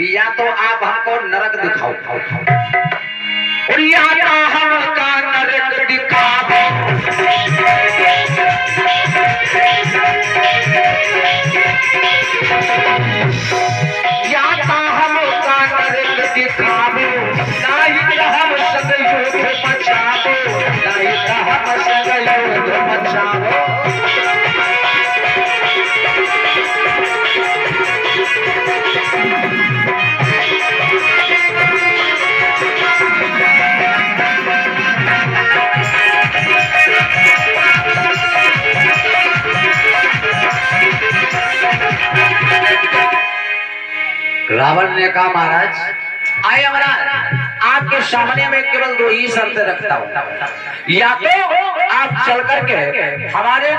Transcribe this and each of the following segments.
कि या तो आप हमको नरक दिखाओ और या तो हमका नरक दिखाओ। या तो हमका नरक दिखाओ, नहीं तो हम सदैव बचाओ, नहीं तो हम सदैव बचाओ। रावण ने कहा महाराज आए महाराज, आपके सामने में केवल दो ही शर्त रखता हूँ, या तो आप चल करके हमारे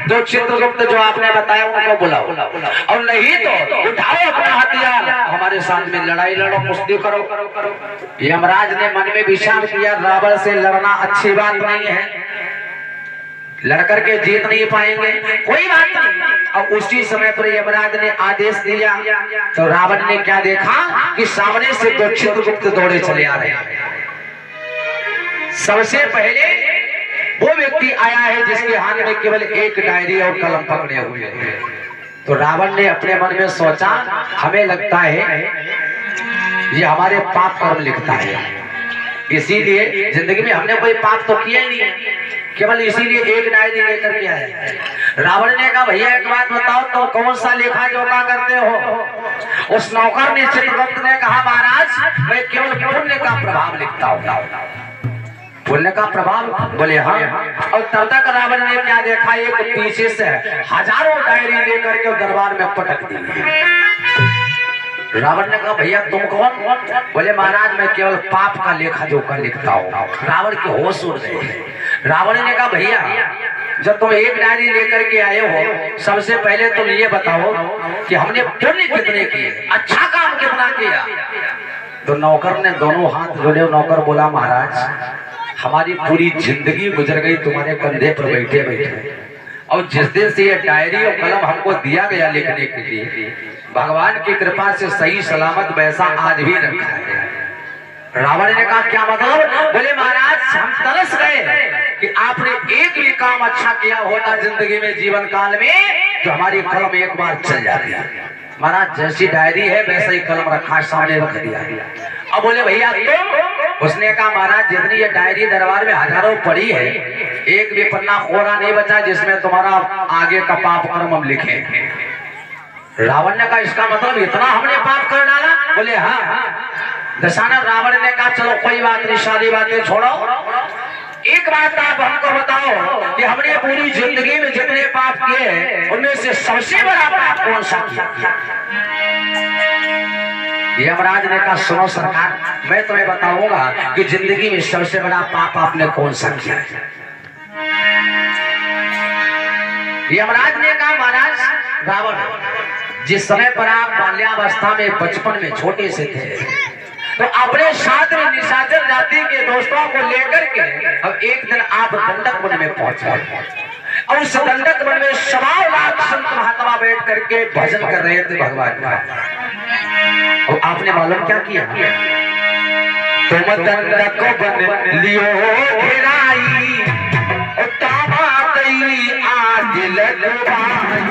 दो चित्रगुप्त जो आपने बताया उनको बुलाओ, और नहीं तो उठाओ अपना हथियार, हमारे साथ में लड़ाई लड़ो, कुश्ती करो। यमराज ने मन में विचार किया रावण से लड़ना अच्छी बात नहीं है, लड़कर के जीत नहीं पाएंगे, कोई बात नहीं। और उसी समय पर यमराज ने आदेश दिया तो रावण ने क्या देखा कि सामने से दो चित्रगुप्त दौड़े चले आ रहे हैं। सबसे पहले वो व्यक्ति आया है जिसके हाथ में केवल एक डायरी और कलम पकड़े हुए हैं। तो रावण ने अपने मन में सोचा हमें लगता है ये हमारे पाप कर्म लिखता है, इसीलिए जिंदगी में हमने कोई पाप तो किया ही नहीं है, केवल इसीलिए एक डायरी लेकर के आए। रावण ने कहा भैया एक बात बताओ, तो कौन सा लेखा जोखा करते हो? उस नौकर ने चित्रगुप्त ने कहा महाराज मैं केवल पुण्य का प्रभाव लिखता हूँ। पुण्य का प्रभाव? बोले हाँ। और तब तक रावण ने क्या देखा, एक पीछे से हजारों डायरी लेकर के दरबार में पटक दी। रावण ने कहा भैया तुम कौन? बोले महाराज मैं केवल पाप का लेखा जोखा लिखता हूँ। रावण के होश उड़ गए। रावण ने कहा भैया जब तुम एक डायरी लेकर के आए हो, सबसे पहले तुम ये बताओ कि हमने पुण्य कितने किए, अच्छा काम कितना किया? तो नौकर ने दोनों हाथ जोड़े। नौकर बोला महाराज हमारी पूरी जिंदगी गुजर गई तुम्हारे कंधे पर बैठे बैठे, और जिस दिन से ये डायरी और कलम हमको दिया गया लिखने के लिए, भगवान की कृपा से सही सलामत वैसा आज भी रखा है। रावण ने कहा क्या मतलब? बोले महाराज हम तरस गए कि आपने एक भी काम अच्छा किया होता जिंदगी में, जीवन काल में, तो हमारी कलम एक बार चल जाती है। महाराज जैसी डायरी है वैसा ही कलम रखा, सामने रख दिया। अब बोले भैया तुम? उसने कहा महाराज जितनी ये डायरी दरबार में हजारों पड़ी है, एक भी पन्ना कोरा नहीं बचा जिसमें तुम्हारा आगे का पाप कर्म हम लिखे। रावण ने कहा इसका मतलब इतना हमने पाप कर डाला? बोले हाँ। दशानन रावण ने कहा चलो कोई बात नहीं, सारी बातें छोड़ो, एक बात आप हमको बताओ कि हमने पूरी जिंदगी में जितने पाप किए उनमें से सबसे बड़ा पाप कौन सा किया? यमराज ने कहा सुनो सरकार मैं तुम्हें बताऊंगा कि जिंदगी में सबसे बड़ा पाप आपने कौन सा किया है। यमराज ने कहा महाराज रावण जिस समय पर आप बाल्यावस्था में बचपन में छोटे से थे तो अपने साथ में निशाचर जाति के दोस्तों को लेकर के अब एक दिन आप दंडक वन में पहुंचे, और उस दंडक वन में 1.25 लाख संत महात्मा बैठ करके भजन कर रहे थे भगवान का। और आपने मालूम क्या किया? तुम दंडक वन लियो घेराई और तामातई आग लगवाई।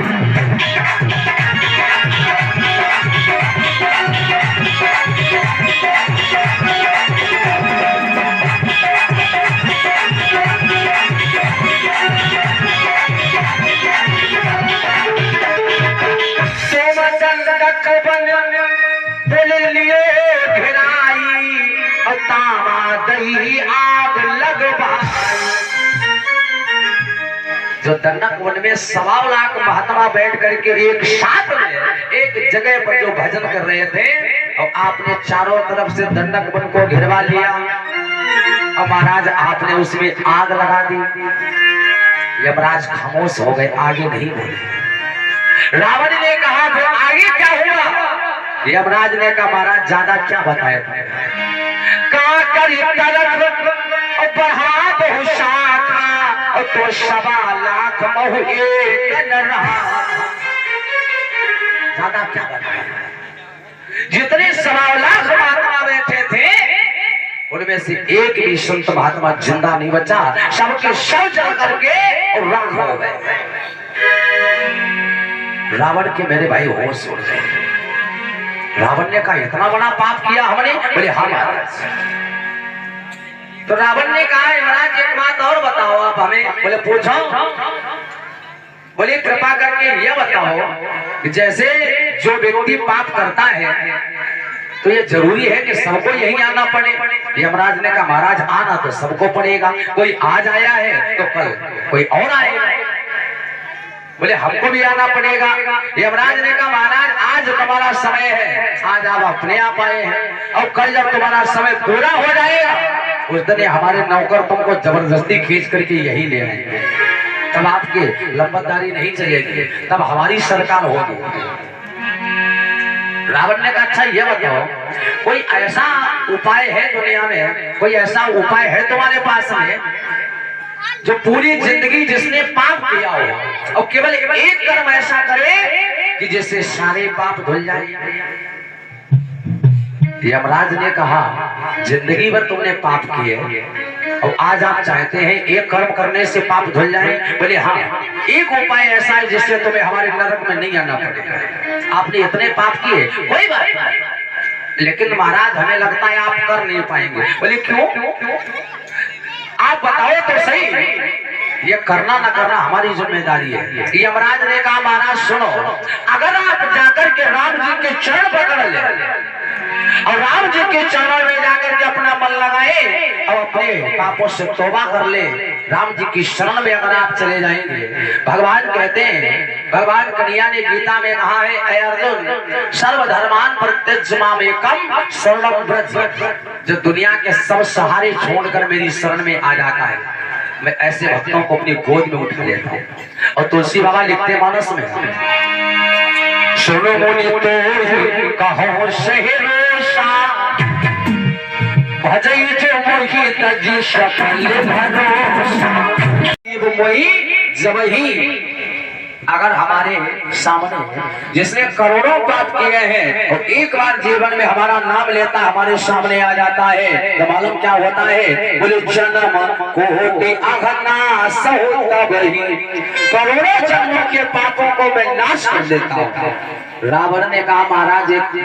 जो दंडक वन में 1.25 लाख महात्मा बैठ करके एक साथ में एक जगह पर जो भजन कर रहे थे, और आपने चारों तरफ से दंडक वन को घिरवा लिया और महाराज आपने उसमें आग लगा दी। यमराज खामोश हो गए, आगे नहीं बोले। रावण ने कहा फिर आगे क्या हुआ? यमराज ने कहा महाराज ज्यादा क्या बताया था? तो 1.25 लाख ज्यादा क्या बताया? जितने 1.25 लाख महात्मा बैठे थे उनमें से एक भी संत महात्मा जिंदा नहीं बचा, सबके शव जल करके और राख हो गए। रावण के मेरे भाई होश उड़ गए। रावण ने कहा इतना बड़ा पाप किया हमने? बोले हाँ महाराज। तो रावण ने कहा महाराज एक बात और बताओ आप हमें। बोले पूछो। बोले कृपा करके यह बताओ कि जैसे जो व्यक्ति पाप करता है तो ये जरूरी है कि सबको यही आना पड़े? यमराज ने कहा महाराज आना तो सबको पड़ेगा, कोई आज आया है तो कल कोई और आएगा। बोले हमको भी आना पड़ेगा। यमराज ने कहा महाराज आज तुम्हारा समय है, आज आप अपने आप आए हैं और कल जब तुम्हारा समय पूरा हो जाएगा उस दिन हमारे नौकर तुमको जबरदस्ती खींच करके यही ले आएंगे, तब आपकी लंबतदारी नहीं चलेगी, तब हमारी सरकार होगी। रावण ने कहा अच्छा ये बताओ कोई ऐसा उपाय है दुनिया में, कोई ऐसा उपाय है तुम्हारे पास में जो पूरी जिंदगी जिसने पाप किया हो और केवल एक कर्म ऐसा करे कि जिससे सारे पाप धुल जाए? यमराज ने कहा जिंदगी भर तुमने पाप किए और आज आप चाहते हैं एक कर्म करने से पाप धुल जाए? बोले हाँ एक उपाय ऐसा है जिससे तुम्हें हमारे नरक में नहीं आना पड़ेगा। आपने इतने पाप किए कोई बात नहीं, लेकिन महाराज हमें लगता है आप कर नहीं पाएंगे। बोले क्यों? आप बताओ तो सही, ये करना न करना हमारी जिम्मेदारी है। यमराज ने कहा महाराज सुनो, अगर आप जाकर के राम जी के चरण पकड़ ले और राम जी के चरणों में जाकर के अपना मन लगाए और अपने पापों से तौबा कर ले, राम जी की शरण में अगर आप चले जाएंगे, भगवान कहते हैं, भगवान कन्हैया ने गीता में कहा है ऐ अर्जुन सर्वधर्मान परित्यज्य मामेकम शरणं व्रज, जो दुनिया के सब सहारे छोड़कर मेरी शरण में आ जाता है मैं ऐसे भक्तों को अपनी गोद में उठा लेता हूँ। और तुलसी बाबा लिखते मानस में सुनो मुनि तो कहो सहरोसा भजई जो मोहि तजी सकल भरोसा। मोहि जब ही अगर हमारे सामने जिसने करोड़ों पाप किए हैं और एक बार जीवन में हमारा नाम लेता हमारे सामने आ जाता है तो मालूम क्या होता है? बोले जन्म कोटि अघनाश होता वही, करोड़ों जन्मों के पापों को मैं नाश कर देता हूँ। रावण ने कहा महाराज एक